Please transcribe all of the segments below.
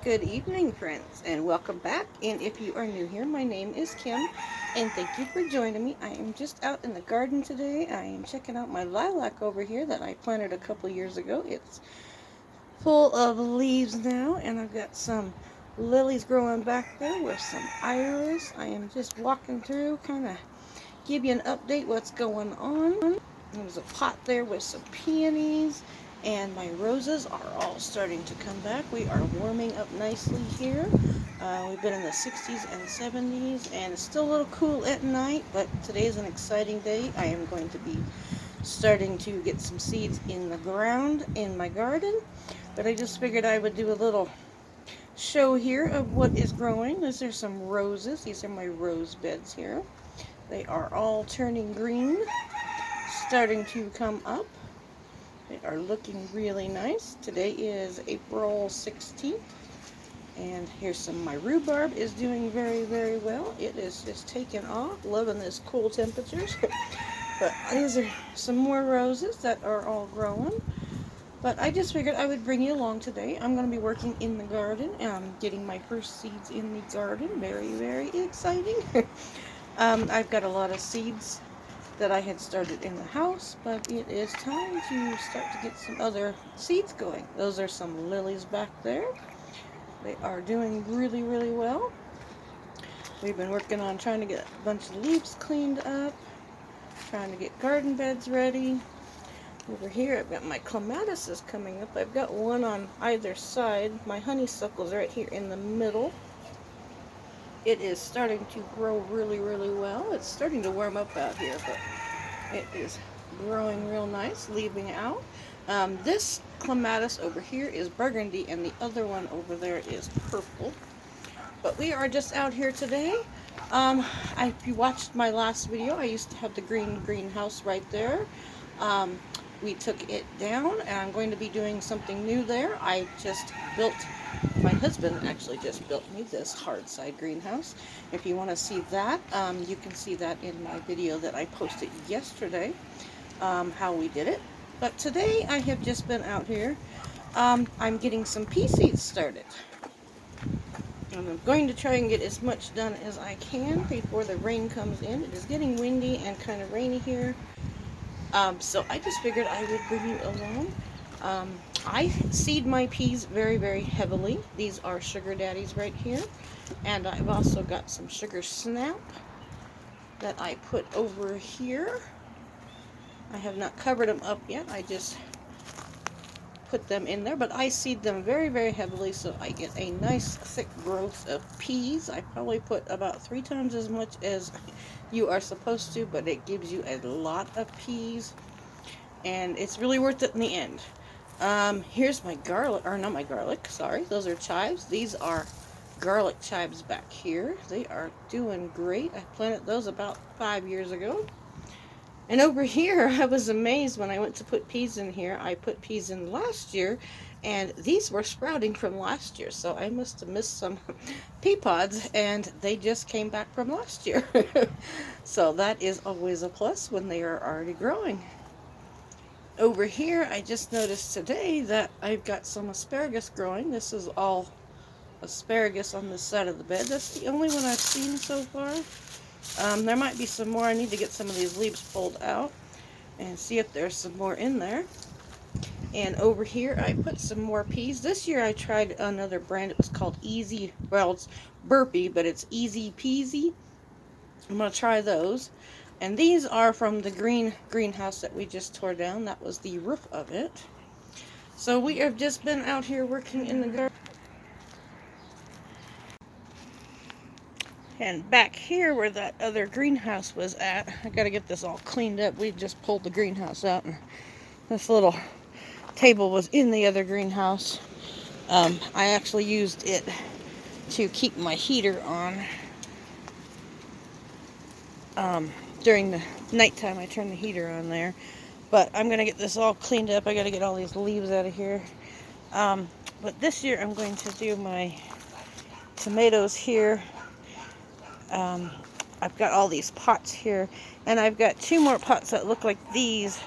Good evening, friends, and welcome back. And if you are new here, my name is Kim, and thank you for joining me. I am just out in the garden today. I am checking out my lilac over here that I planted a couple years ago. It's full of leaves now, and I've got some lilies growing back there with some iris. I am just walking through, kind of give you an update what's going on. There's a pot there with some peonies, and my roses are all starting to come back. We are warming up nicely here. We've been in the 60s and 70s, and it's still a little cool at night, but today is an exciting day. I am going to be starting to get some seeds in the ground in my garden, but I just figured I would do a little show here of what is growing. These are some roses. These are my rose beds here. They are all turning green, starting to come up. They are looking really nice. Today is April 16th. And here's some, my rhubarb is doing very, very well. It is just taking off, loving this cool temperatures. But these are some more roses that are all growing. But I just figured I would bring you along today. I'm going to be working in the garden, and I'm getting my first seeds in the garden. Very, very exciting. I've got a lot of seeds that I had started in the house, but it is time to start to get some other seeds going. Those are some lilies back there. They are doing really, really well. We've been working on trying to get a bunch of leaves cleaned up, trying to get garden beds ready. Over here I've got my clematis coming up. I've got one on either side. My honeysuckle's right here in the middle. It is starting to grow really, really well. It's starting to warm up out here, but it is growing real nice, leaving out. This clematis over here is burgundy, and the other one over there is purple. But we are just out here today. If you watched my last video, I used to have the greenhouse right there. We took it down, and I'm going to be doing something new there. My husband actually just built me this hard side greenhouse. If you want to see that, you can see that in my video that I posted yesterday, how we did it. But today I have just been out here. I'm getting some pea seeds started. And I'm going to try and get as much done as I can before the rain comes in. It is getting windy and kind of rainy here. So I just figured I would bring you along. I seed my peas very, very heavily. These are sugar daddies right here. And I've also got some sugar snap that I put over here. I have not covered them up yet. I just put them in there. But I seed them very, very heavily so I get a nice thick growth of peas. I probably put about 3 times as much as you are supposed to, but it gives you a lot of peas. And it's really worth it in the end. Here's my garlic, or not my garlic, sorry. Those are chives. These are garlic chives back here. They are doing great. I planted those about 5 years ago. And over here, I was amazed when I went to put peas in here. I put peas in last year, and these were sprouting from last year. So I must have missed some pea pods, and they just came back from last year. So that is always a plus when they are already growing. Over here, I just noticed today that I've got some asparagus growing. This is all asparagus on this side of the bed. That's the only one I've seen so far. There might be some more. I need to get some of these leaves pulled out and see if there's some more in there. And over here, I put some more peas. This year, I tried another brand. It was called Easy. Well, it's Burpee, but it's Easy Peasy. I'm going to try those. And these are from the greenhouse that we just tore down. That was the roof of it. So we have just been out here working in the garden. And back here where that other greenhouse was at, I got to get this all cleaned up. We just pulled the greenhouse out, and this little table was in the other greenhouse. I actually used it to keep my heater on. During the nighttime, I turn the heater on there. But I'm going to get this all cleaned up. I got to get all these leaves out of here. But this year, I'm going to do my tomatoes here. I've got all these pots here. And I've got 2 more pots that look like these.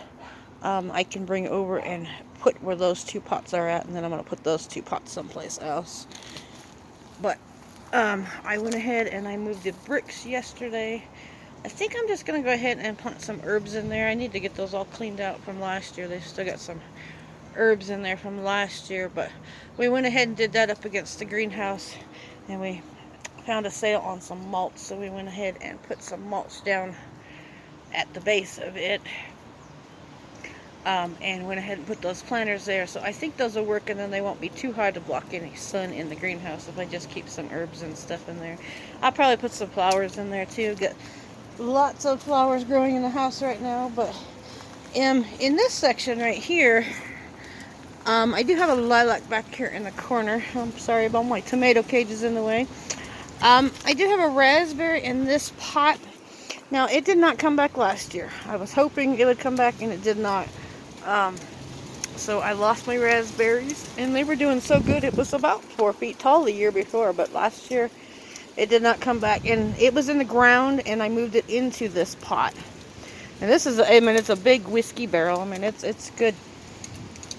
I can bring over and put where those 2 pots are at. And then I'm going to put those 2 pots someplace else. But I went ahead and I moved the bricks yesterday. I think I'm just going to go ahead and plant some herbs in there. I need to get those all cleaned out from last year. They've still got some herbs in there from last year, but we went ahead and did that up against the greenhouse, and we found a sale on some mulch, so we went ahead and put some mulch down at the base of it, and went ahead and put those planters there. So I think those will work, and then they won't be too hard to block any sun in the greenhouse if I just keep some herbs and stuff in there. I'll probably put some flowers in there too. Get lots of flowers growing in the house right now. But in this section right here, I do have a lilac back here in the corner. I'm sorry about my tomato cages in the way. I do have a raspberry in this pot. Now, it did not come back last year. I was hoping it would come back, and it did not. So I lost my raspberries, and they were doing so good. It was about 4 feet tall the year before, but last year it did not come back. And it was in the ground, and I moved it into this pot. And this is, I mean, it's a big whiskey barrel. I mean, it's good,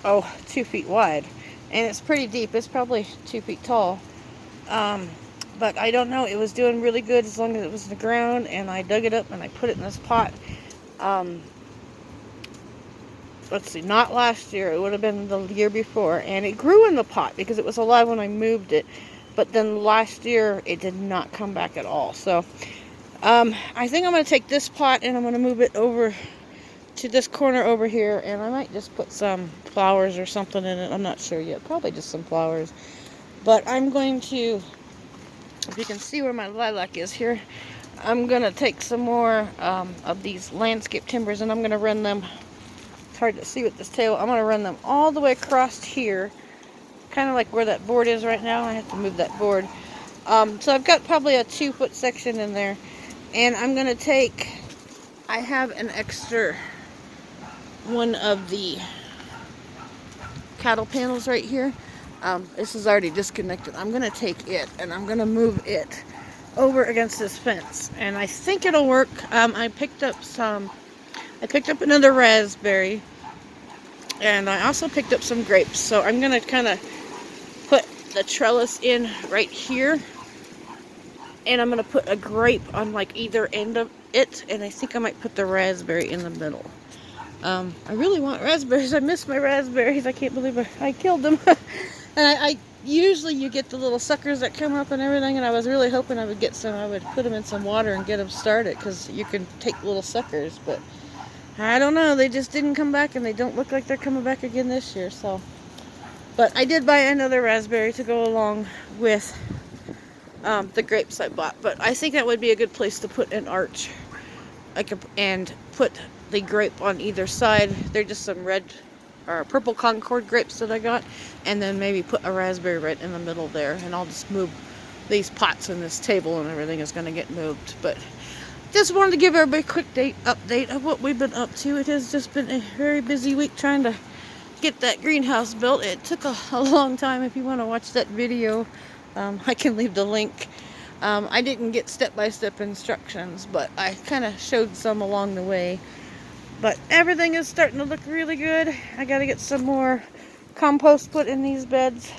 2 feet wide. And it's pretty deep. It's probably 2 feet tall. But I don't know. It was doing really good as long as it was in the ground. And I dug it up and I put it in this pot. Let's see, not last year. It would have been the year before. And it grew in the pot because it was alive when I moved it. But then last year, it did not come back at all. So, I think I'm going to take this pot and I'm going to move it over to this corner over here. And I might just put some flowers or something in it. I'm not sure yet. Probably just some flowers. But I'm going to, if you can see where my lilac is here, I'm going to take some more of these landscape timbers, and I'm going to run them. It's hard to see with this tail. I'm going to run them all the way across here, kind of like where that board is right now. I have to move that board. So I've got probably a 2-foot section in there, and I'm going to take, I have an extra one of the cattle panels right here. This is already disconnected. I'm going to take it, and I'm going to move it over against this fence, and I think it'll work. I picked up another raspberry, and I also picked up some grapes. So I'm going to kind of put the trellis in right here, and I'm going to put a grape on like either end of it, and I think I might put the raspberry in the middle. I really want raspberries. I miss my raspberries. I can't believe I killed them. And I usually you get the little suckers that come up and everything, and I was really hoping I would get some. I would put them in some water and get them started, because you can take little suckers, but I don't know. They just didn't come back, and they don't look like they're coming back again this year. So, but I did buy another raspberry to go along with the grapes I bought. But I think that would be a good place to put an arch, and put the grape on either side. They're just some red or purple Concord grapes that I got, and then maybe put a raspberry right in the middle there, and I'll just move these pots and this table and everything is going to get moved. But just wanted to give everybody a quick update of what we've been up to. It has just been a very busy week trying to get that greenhouse built. It took a long time. If you want to watch that video, I can leave the link. I didn't get step-by-step instructions, but I kind of showed some along the way. But everything is starting to look really good. I got to get some more compost put in these beds.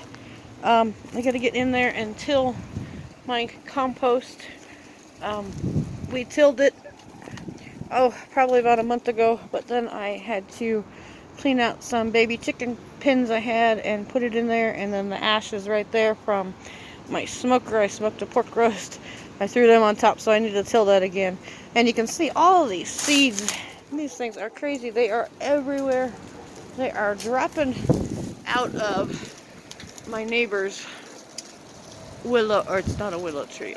I got to get in there and till my compost. We tilled it, probably about a month ago, but then I had to clean out some baby chicken pins I had and put it in there, and then the ashes right there from my smoker. I smoked a pork roast. I threw them on top, so I need to till that again. And you can see all of these seeds. These things are crazy. They are everywhere. They are dropping out of my neighbor's willow, or it's not a willow tree,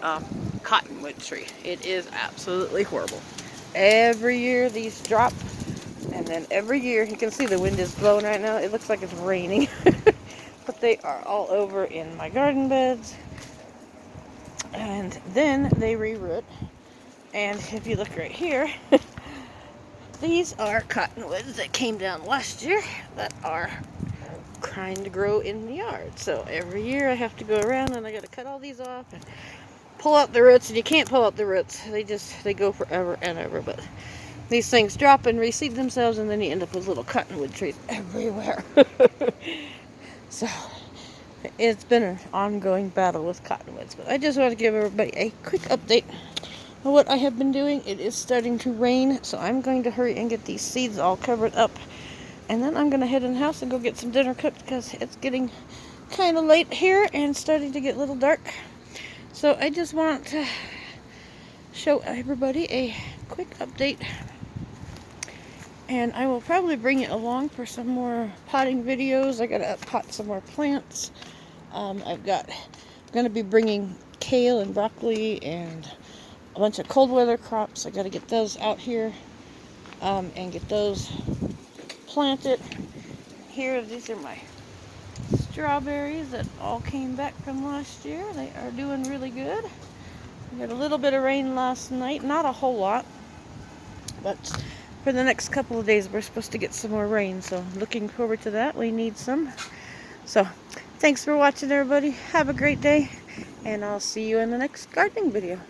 cottonwood tree. It is absolutely horrible. Every year these drop, and then every year, you can see the wind is blowing right now. It looks like it's raining. But they are all over in my garden beds. And then they reroot. And if you look right here, these are cottonwoods that came down last year that are trying to grow in the yard. So every year I have to go around and I got to cut all these off and pull out the roots. And you can't pull out the roots. They go forever and ever. But these things drop and reseed themselves, and then you end up with little cottonwood trees everywhere. So It's been an ongoing battle with cottonwoods, but I just want to give everybody a quick update of what I have been doing. It is starting to rain, so I'm going to hurry and get these seeds all covered up, and then I'm going to head in the house and go get some dinner cooked because it's getting kind of late here and starting to get a little dark. So I just want to show everybody a quick update, and I will probably bring it along for some more potting videos. I gotta pot some more plants. I'm gonna be bringing kale and broccoli and a bunch of cold weather crops. I gotta get those out here and get those planted. Here, these are my strawberries that all came back from last year. They are doing really good. We had a little bit of rain last night, not a whole lot, but for the next couple of days we're supposed to get some more rain, so looking forward to that. We need some. So thanks for watching, everybody. Have a great day, and I'll see you in the next gardening video.